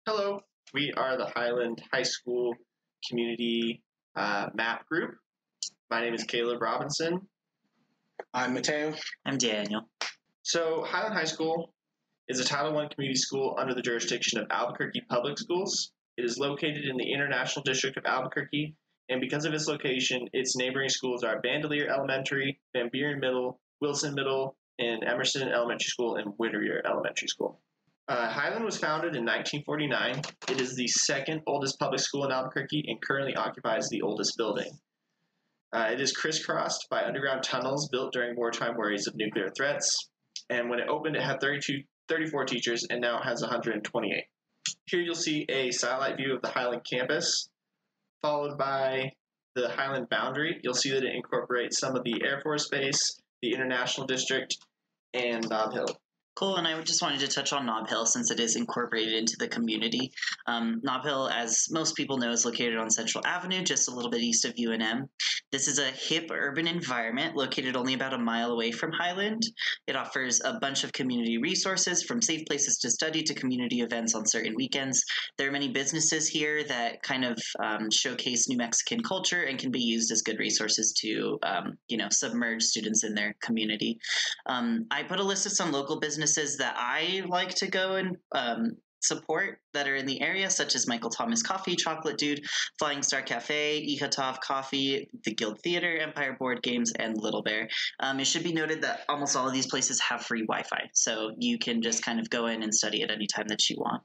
Hello, we are the Highland High School Community Map Group. My name is Caleb Robinson. I'm Mateo. I'm Daniel. So, Highland High School is a Title I community school under the jurisdiction of Albuquerque Public Schools. It is located in the International District of Albuquerque, and because of its location, its neighboring schools are Bandelier Elementary, Van Buren Middle, Wilson Middle, and Emerson Elementary School and Whittier Elementary School. Highland was founded in 1949. It is the second oldest public school in Albuquerque and currently occupies the oldest building. It is crisscrossed by underground tunnels built during wartime worries of nuclear threats. And when it opened, it had 34 teachers, and now it has 128. Here you'll see a satellite view of the Highland campus, followed by the Highland boundary. You'll see that it incorporates some of the Air Force Base, the International District, and Nob Hill. Cool, and I just wanted to touch on Nob Hill since it is incorporated into the community. Nob Hill, as most people know, is located on Central Avenue, just a little bit east of UNM. This is a hip urban environment located only about a mile away from Highland. It offers a bunch of community resources, from safe places to study to community events on certain weekends. There are many businesses here that kind of showcase New Mexican culture and can be used as good resources to, submerge students in their community. I put a list of some local businesses that I like to go and support that are in the area, such as Michael Thomas Coffee, Chocolate Dude, Flying Star Cafe, Ihatov Coffee, the Guild Theater, Empire Board Games, and Little Bear. It should be noted that almost all of these places have free Wi-Fi, so you can just kind of go in and study at any time that you want.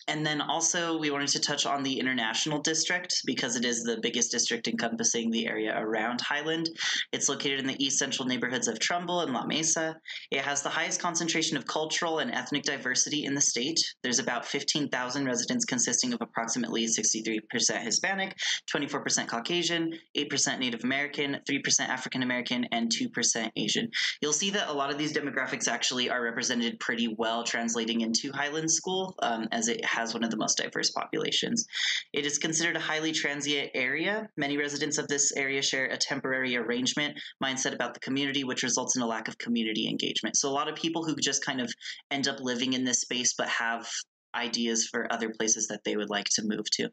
And then also we wanted to touch on the International District because it is the biggest district encompassing the area around Highland. It's located in the east central neighborhoods of Trumbull and La Mesa. It has the highest concentration of cultural and ethnic diversity in the state. There's about 15,000 residents consisting of approximately 63% Hispanic, 24% Caucasian, 8% Native American, 3% African American, and 2% Asian. You'll see that a lot of these demographics actually are represented pretty well translating into Highland School, as it has one of the most diverse populations. It is considered a highly transient area. Many residents of this area share a temporary arrangement mindset about the community, which results in a lack of community engagement. So a lot of people who just kind of end up living in this space but have ideas for other places that they would like to move to.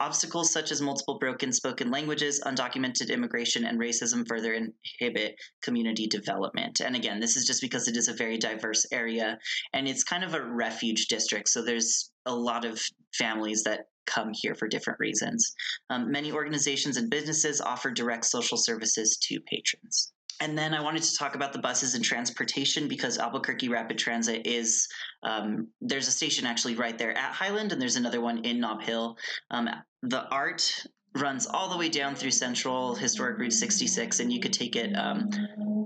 Obstacles such as multiple broken spoken languages, undocumented immigration, and racism further inhibit community development. And again, this is just because it is a very diverse area and it's kind of a refuge district. So there's a lot of families that come here for different reasons. Many organizations and businesses offer direct social services to patrons. And then I wanted to talk about the buses and transportation because Albuquerque Rapid Transit is, there's a station actually right there at Highland, and there's another one in Nob Hill. The ART runs all the way down through Central Historic Route 66, and you could take it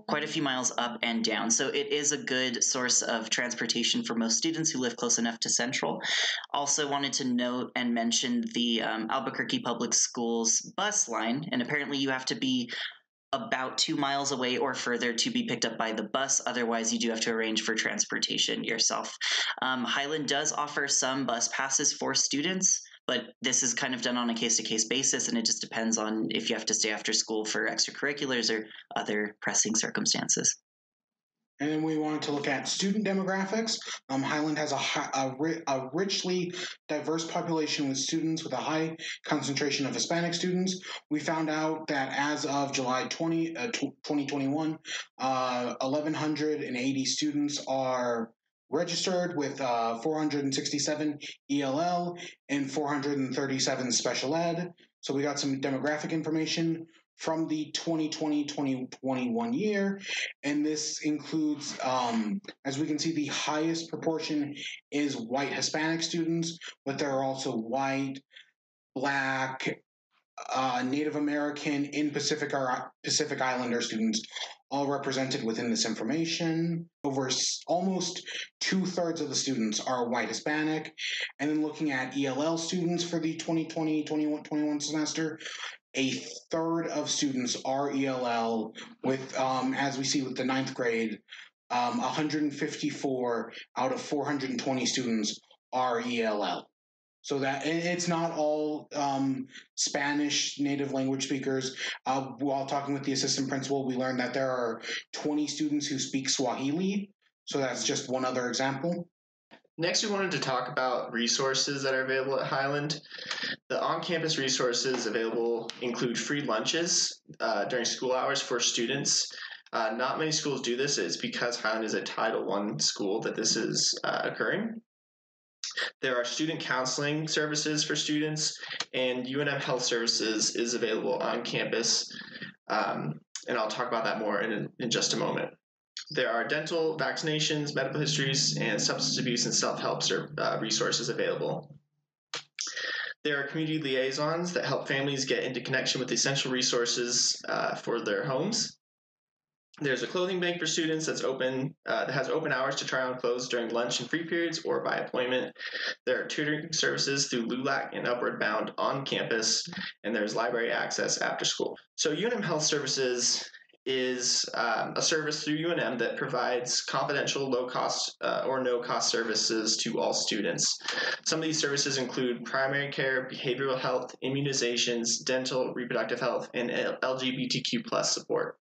quite a few miles up and down. So it is a good source of transportation for most students who live close enough to Central. Also wanted to note and mention the Albuquerque Public Schools bus line, and apparently you have to be about 2 miles away or further to be picked up by the bus. Otherwise, you do have to arrange for transportation yourself. Highland does offer some bus passes for students, but this is kind of done on a case-to-case basis, and it just depends on if you have to stay after school for extracurriculars or other pressing circumstances. And then we wanted to look at student demographics. Highland has a richly diverse population with students with a high concentration of Hispanic students. We found out that as of July 2021, 1,180 students are registered with 467 ELL and 437 special ed. So we got some demographic information from the 2020-2021 year, and this includes, as we can see, the highest proportion is white Hispanic students, but there are also white, Black, Native American, and Pacific Islander students all represented within this information. Over almost 2/3 of the students are white Hispanic, and then looking at ELL students for the 2020-21 semester, a third of students are ELL with, as we see with the 9th grade, 154 out of 420 students are ELL. So that it's not all Spanish native language speakers. While talking with the assistant principal, we learned that there are 20 students who speak Swahili. So that's just one other example. Next, we wanted to talk about resources that are available at Highland. The on-campus resources available include free lunches during school hours for students. Not many schools do this. It's because Highland is a Title I school that this is occurring. There are student counseling services for students, and UNM Health Services is available on campus, and I'll talk about that more in just a moment. There are dental, vaccinations, medical histories, and substance abuse and self-help resources available. There are community liaisons that help families get into connection with essential resources for their homes. There's a clothing bank for students that's open, that has open hours to try on clothes during lunch and free periods or by appointment. There are tutoring services through LULAC and Upward Bound on campus, and there's library access after school. So UNM Health Services is a service through UNM that provides confidential, low-cost or no-cost services to all students. Some of these services include primary care, behavioral health, immunizations, dental, reproductive health, and LGBTQ+ support.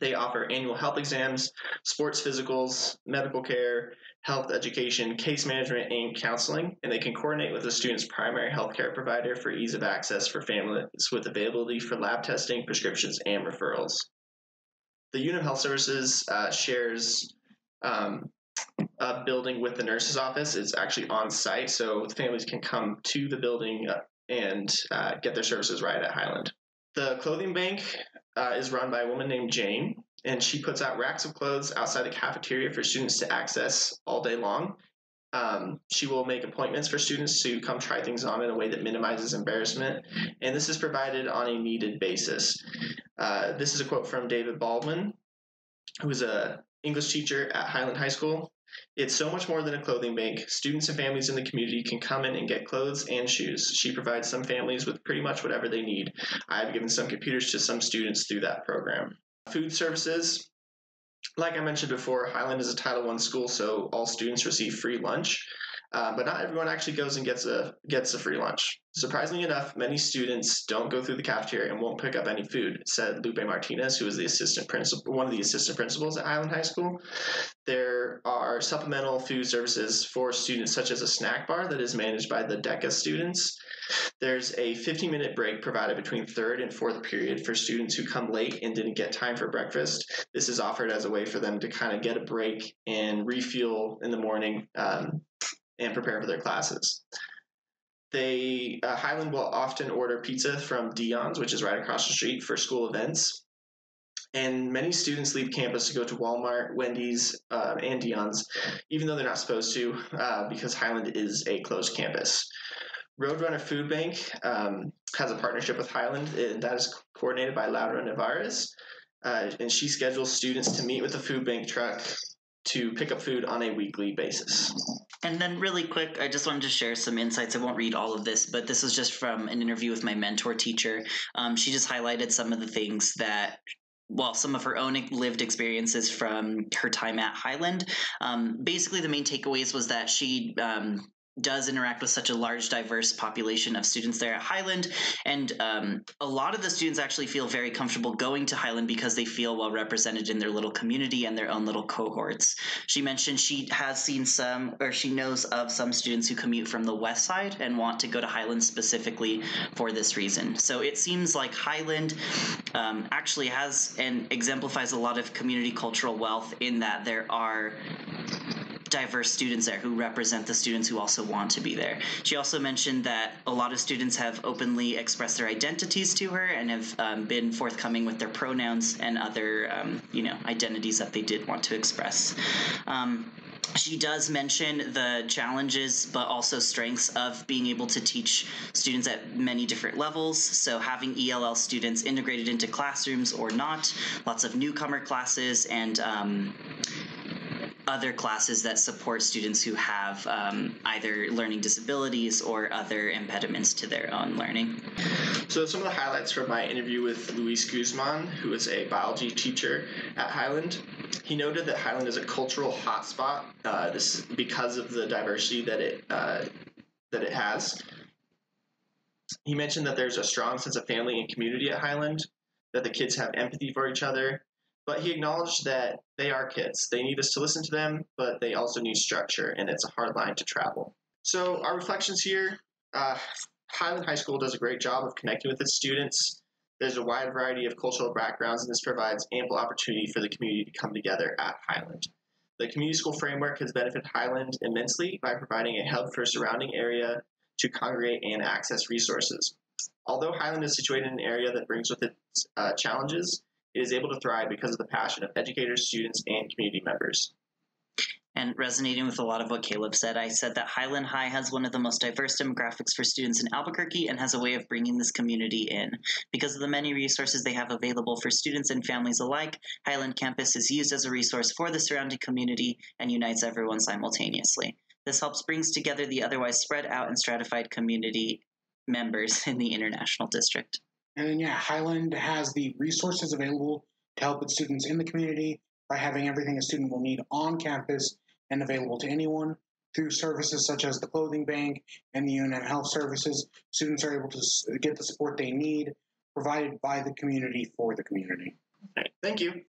They offer annual health exams, sports physicals, medical care, health education, case management, and counseling, and they can coordinate with the student's primary health care provider for ease of access for families with availability for lab testing, prescriptions, and referrals. The UNM Health Services shares a building with the nurse's office. It's actually on site, so families can come to the building and get their services right at Highland. The clothing bank is run by a woman named Jane, and she puts out racks of clothes outside the cafeteria for students to access all day long. She will make appointments for students to come try things on in a way that minimizes embarrassment, and this is provided on a needed basis. This is a quote from David Baldwin, who is an English teacher at Highland High School. "It's so much more than a clothing bank. Students and families in the community can come in and get clothes and shoes. She provides some families with pretty much whatever they need. I have given some computers to some students through that program." Food services. Like I mentioned before, Highland is a Title I school, so all students receive free lunch. But not everyone actually goes and gets a free lunch. Surprisingly enough, many students don't go through the cafeteria and won't pick up any food, said Lupe Martinez, who is one of the assistant principals at Highland High School. There are supplemental food services for students, such as a snack bar that is managed by the DECA students. There's a 15-minute break provided between third and fourth period for students who come late and didn't get time for breakfast. This is offered as a way for them to kind of get a break and refuel in the morning and prepare for their classes. Highland will often order pizza from Dion's, which is right across the street, for school events. And many students leave campus to go to Walmart, Wendy's, and Dion's, even though they're not supposed to, because Highland is a closed campus. Roadrunner Food Bank has a partnership with Highland, and that is coordinated by Laura Navarez, and she schedules students to meet with the food bank truck to pick up food on a weekly basis. And then really quick, I just wanted to share some insights. I won't read all of this, but this was just from an interview with my mentor teacher. She just highlighted some of the things that some of her own lived experiences from her time at Highland. Basically, the main takeaways was that she does interact with such a large, diverse population of students there at Highland. And a lot of the students actually feel very comfortable going to Highland because they feel well represented in their little community and their own little cohorts. She mentioned she has seen she knows of some students who commute from the west side and want to go to Highland specifically for this reason. So it seems like Highland actually has and exemplifies a lot of community cultural wealth in that there are diverse students there who represent the students who also want to be there. She also mentioned that a lot of students have openly expressed their identities to her and have been forthcoming with their pronouns and other identities that they did want to express. She does mention the challenges but also strengths of being able to teach students at many different levels. So having ELL students integrated into classrooms or not, lots of newcomer classes, and other classes that support students who have either learning disabilities or other impediments to their own learning. So some of the highlights from my interview with Luis Guzman, who is a biology teacher at Highland. He noted that Highland is a cultural hotspot, this because of the diversity that it has. He mentioned that there's a strong sense of family and community at Highland, that the kids have empathy for each other, But he acknowledged that they are kids. They need us to listen to them, but they also need structure, and it's a hard line to travel. So our reflections here, Highland High School does a great job of connecting with its students. There's a wide variety of cultural backgrounds, and this provides ample opportunity for the community to come together at Highland. The community school framework has benefited Highland immensely by providing a hub for surrounding area to congregate and access resources. Although Highland is situated in an area that brings with it challenges, it is able to thrive because of the passion of educators, students, and community members. And resonating with a lot of what Caleb said, I said that Highland High has one of the most diverse demographics for students in Albuquerque and has a way of bringing this community in. Because of the many resources they have available for students and families alike, Highland campus is used as a resource for the surrounding community and unites everyone simultaneously. This helps brings together the otherwise spread out and stratified community members in the International District. And then, Highland has the resources available to help its students in the community by having everything a student will need on campus and available to anyone. Through services such as the clothing bank and the UNM health services, students are able to get the support they need, provided by the community for the community. Okay, thank you.